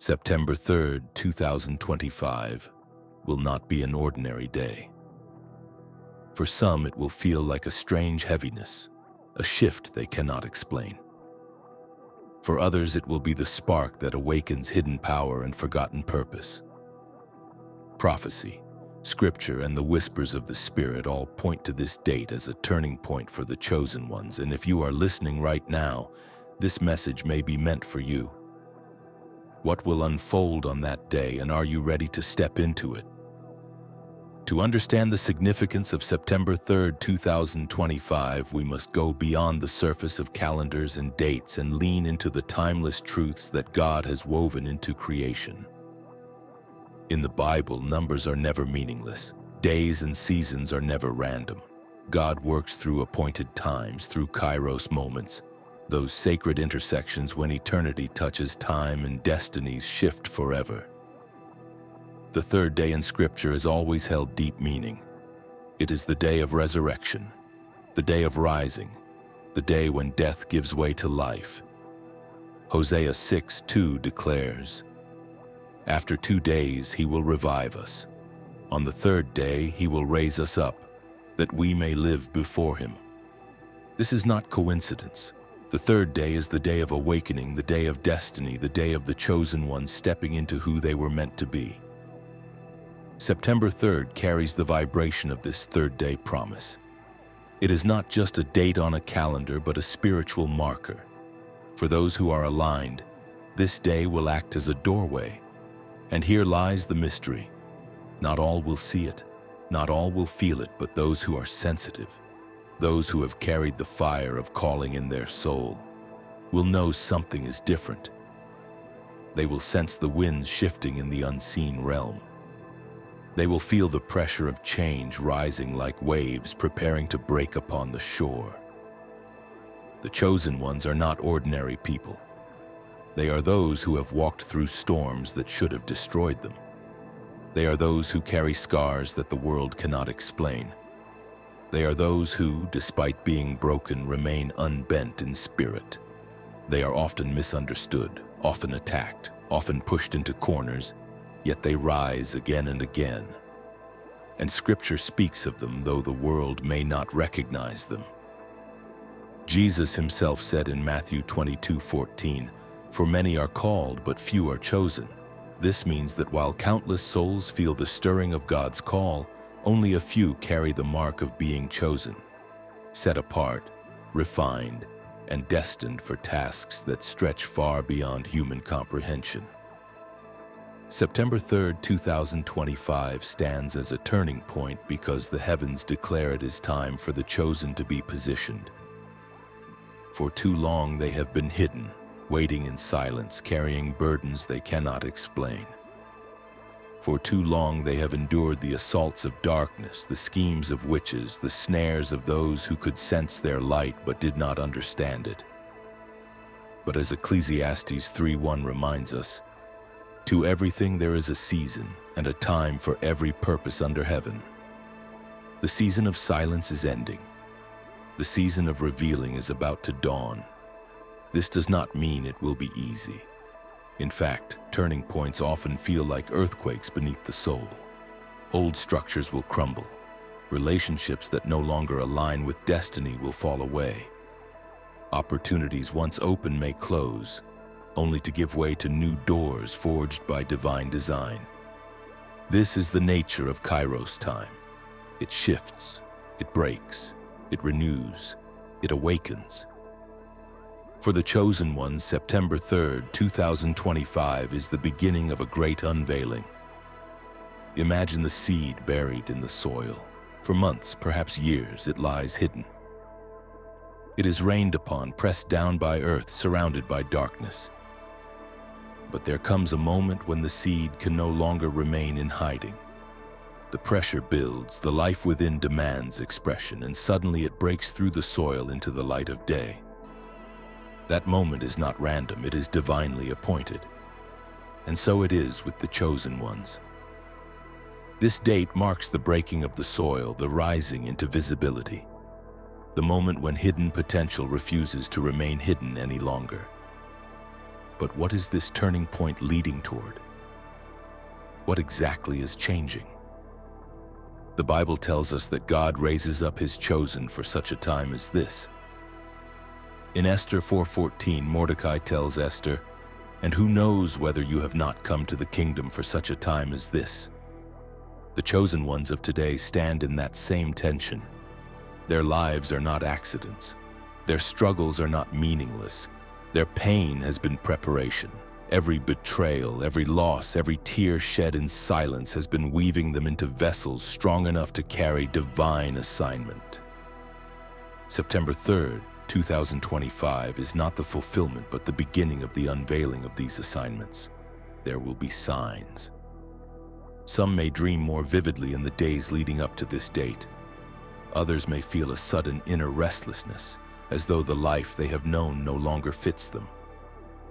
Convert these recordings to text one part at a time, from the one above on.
September 3rd, 2025 will not be an ordinary day. For some, it will feel like a strange heaviness, a shift they cannot explain. For others, it will be the spark that awakens hidden power and forgotten purpose. Prophecy, scripture, and the whispers of the Spirit all point to this date as a turning point for the chosen ones, and if you are listening right now, this message may be meant for you. What will unfold on that day, and are you ready to step into it? To understand the significance of September 3rd, 2025, we must go beyond the surface of calendars and dates and lean into the timeless truths that God has woven into creation. In the Bible, numbers are never meaningless. Days and seasons are never random. God works through appointed times, through kairos moments, those sacred intersections when eternity touches time and destinies shift forever. The third day in Scripture has always held deep meaning. It is the day of resurrection, the day of rising, the day when death gives way to life. Hosea 6:2 declares, "After 2 days he will revive us. On the third day he will raise us up, that we may live before him." This is not coincidence. The third day is the day of awakening, the day of destiny, the day of the chosen ones stepping into who they were meant to be. September 3rd carries the vibration of this third day promise. It is not just a date on a calendar, but a spiritual marker. For those who are aligned, this day will act as a doorway. And here lies the mystery. Not all will see it, not all will feel it, but those who are sensitive, those who have carried the fire of calling in their soul, will know something is different. They will sense the winds shifting in the unseen realm. They will feel the pressure of change rising like waves preparing to break upon the shore. The chosen ones are not ordinary people. They are those who have walked through storms that should have destroyed them. They are those who carry scars that the world cannot explain. They are those who, despite being broken, remain unbent in spirit. They are often misunderstood, often attacked, often pushed into corners, yet they rise again and again. And Scripture speaks of them, though the world may not recognize them. Jesus himself said in Matthew 22:14, "For many are called, but few are chosen." This means that while countless souls feel the stirring of God's call, only a few carry the mark of being chosen, set apart, refined, and destined for tasks that stretch far beyond human comprehension. September 3rd, 2025 stands as a turning point because the heavens declare it is time for the chosen to be positioned. For too long they have been hidden, waiting in silence, carrying burdens they cannot explain. For too long they have endured the assaults of darkness, the schemes of witches, the snares of those who could sense their light but did not understand it. But as Ecclesiastes 3:1 reminds us, "To everything there is a season, and a time for every purpose under heaven." The season of silence is ending. The season of revealing is about to dawn. This does not mean it will be easy. In fact, turning points often feel like earthquakes beneath the soul. Old structures will crumble. Relationships that no longer align with destiny will fall away. Opportunities once open may close, only to give way to new doors forged by divine design. This is the nature of Kairos time. It shifts, it breaks, it renews, it awakens. For the chosen ones, September 3rd, 2025 is the beginning of a great unveiling. Imagine the seed buried in the soil. For months, perhaps years, it lies hidden. It is rained upon, pressed down by earth, surrounded by darkness. But there comes a moment when the seed can no longer remain in hiding. The pressure builds, the life within demands expression, and suddenly it breaks through the soil into the light of day. That moment is not random, it is divinely appointed. And so it is with the chosen ones. This date marks the breaking of the soil, the rising into visibility. The moment when hidden potential refuses to remain hidden any longer. But what is this turning point leading toward? What exactly is changing? The Bible tells us that God raises up his chosen for such a time as this. In Esther 4:14, Mordecai tells Esther, "And who knows whether you have not come to the kingdom for such a time as this?" The chosen ones of today stand in that same tension. Their lives are not accidents. Their struggles are not meaningless. Their pain has been preparation. Every betrayal, every loss, every tear shed in silence has been weaving them into vessels strong enough to carry divine assignment. September 3rd, 2025 is not the fulfillment but the beginning of the unveiling of these assignments. There will be signs. Some may dream more vividly in the days leading up to this date. Others may feel a sudden inner restlessness, as though the life they have known no longer fits them.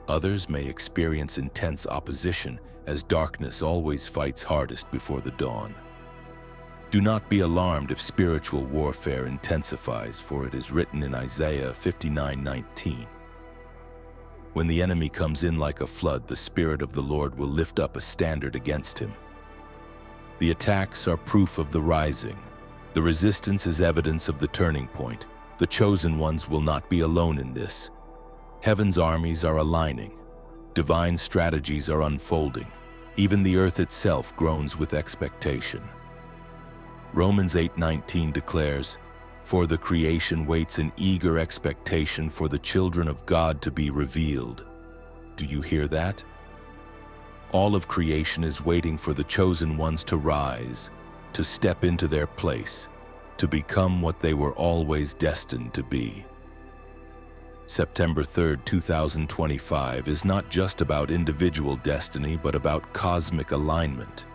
Others may experience intense opposition, as darkness always fights hardest before the dawn. Do not be alarmed if spiritual warfare intensifies, for it is written in Isaiah 59:19. When the enemy comes in like a flood, the Spirit of the Lord will lift up a standard against him. The attacks are proof of the rising. The resistance is evidence of the turning point. The chosen ones will not be alone in this. Heaven's armies are aligning. Divine strategies are unfolding. Even the earth itself groans with expectation. Romans 8:19 declares, "For the creation waits in eager expectation for the children of God to be revealed." Do you hear that? All of creation is waiting for the chosen ones to rise, to step into their place, to become what they were always destined to be. September 3rd, 2025 is not just about individual destiny, but about cosmic alignment.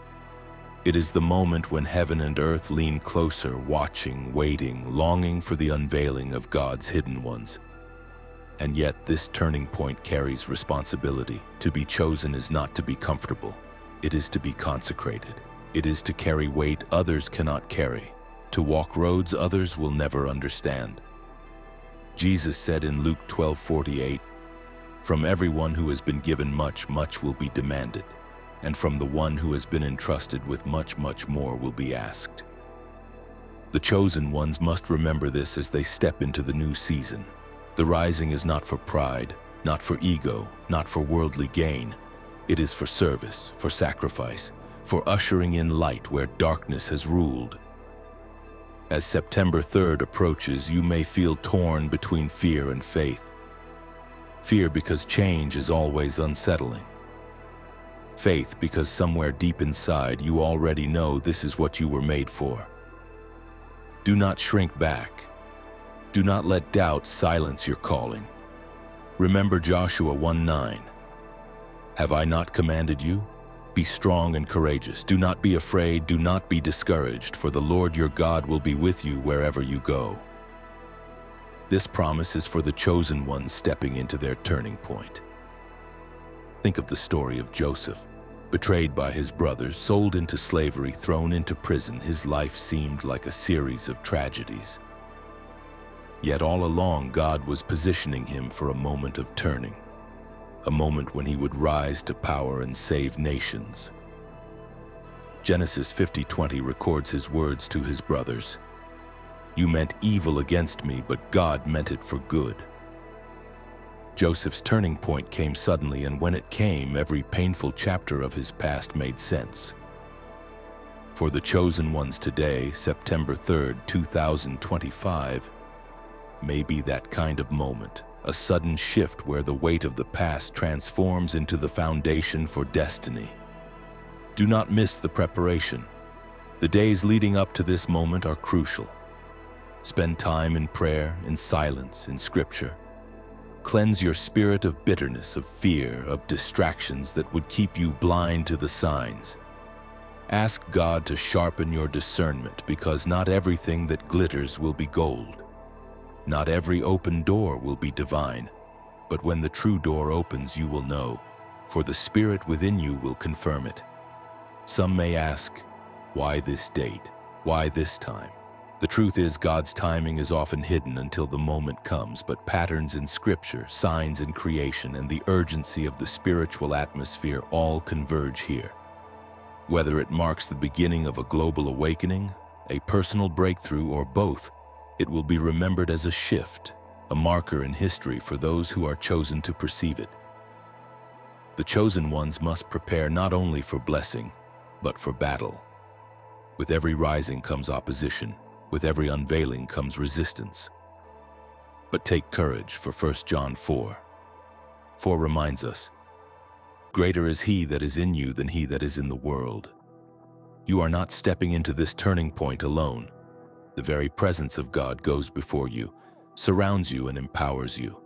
It is the moment when heaven and earth lean closer, watching, waiting, longing for the unveiling of God's hidden ones. And yet this turning point carries responsibility. To be chosen is not to be comfortable. It is to be consecrated. It is to carry weight others cannot carry, to walk roads others will never understand. Jesus said in Luke 12:48, "From everyone who has been given much, much will be demanded, and from the one who has been entrusted with much, much more will be asked." The chosen ones must remember this as they step into the new season. The rising is not for pride, not for ego, not for worldly gain. It is for service, for sacrifice, for ushering in light where darkness has ruled. As September 3rd approaches, you may feel torn between fear and faith. Fear because change is always unsettling. Faith because somewhere deep inside you already know this is what you were made for. Do not shrink back. Do not let doubt silence your calling. Remember Joshua 1:9. "Have I not commanded you? Be strong and courageous. Do not be afraid, do not be discouraged, for the Lord your God will be with you wherever you go." This promise is for the chosen ones stepping into their turning point. Think of the story of Joseph. Betrayed by his brothers, sold into slavery, thrown into prison, his life seemed like a series of tragedies. Yet all along, God was positioning him for a moment of turning, a moment when he would rise to power and save nations. Genesis 50:20 records his words to his brothers, "You meant evil against me, but God meant it for good." Joseph's turning point came suddenly, and when it came, every painful chapter of his past made sense. For the chosen ones today, September 3rd, 2025, may be that kind of moment, a sudden shift where the weight of the past transforms into the foundation for destiny. Do not miss the preparation. The days leading up to this moment are crucial. Spend time in prayer, in silence, in scripture. Cleanse your spirit of bitterness, of fear, of distractions that would keep you blind to the signs. Ask God to sharpen your discernment, because not everything that glitters will be gold. Not every open door will be divine, but when the true door opens, you will know, for the Spirit within you will confirm it. Some may ask, why this date? Why this time? The truth is, God's timing is often hidden until the moment comes, but patterns in Scripture, signs in creation, and the urgency of the spiritual atmosphere all converge here. Whether it marks the beginning of a global awakening, a personal breakthrough, or both, it will be remembered as a shift, a marker in history for those who are chosen to perceive it. The chosen ones must prepare not only for blessing, but for battle. With every rising comes opposition. With every unveiling comes resistance. But take courage, for 1 John 4:4 reminds us, "Greater is he that is in you than he that is in the world." You are not stepping into this turning point alone. The very presence of God goes before you, surrounds you, and empowers you.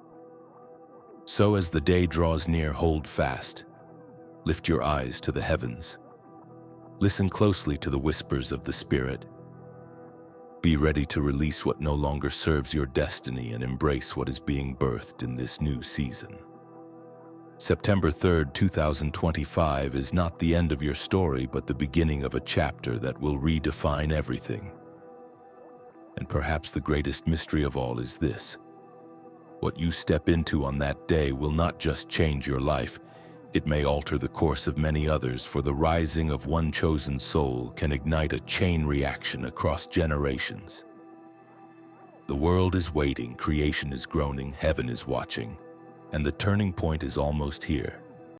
So as the day draws near, hold fast. Lift your eyes to the heavens. Listen closely to the whispers of the Spirit. Be ready to release what no longer serves your destiny and embrace what is being birthed in this new season. September 3rd, 2025 is not the end of your story, but the beginning of a chapter that will redefine everything. And perhaps the greatest mystery of all is this: what you step into on that day will not just change your life, it may alter the course of many others, for the rising of one chosen soul can ignite a chain reaction across generations. The world is waiting, creation is groaning, heaven is watching, and the turning point is almost here.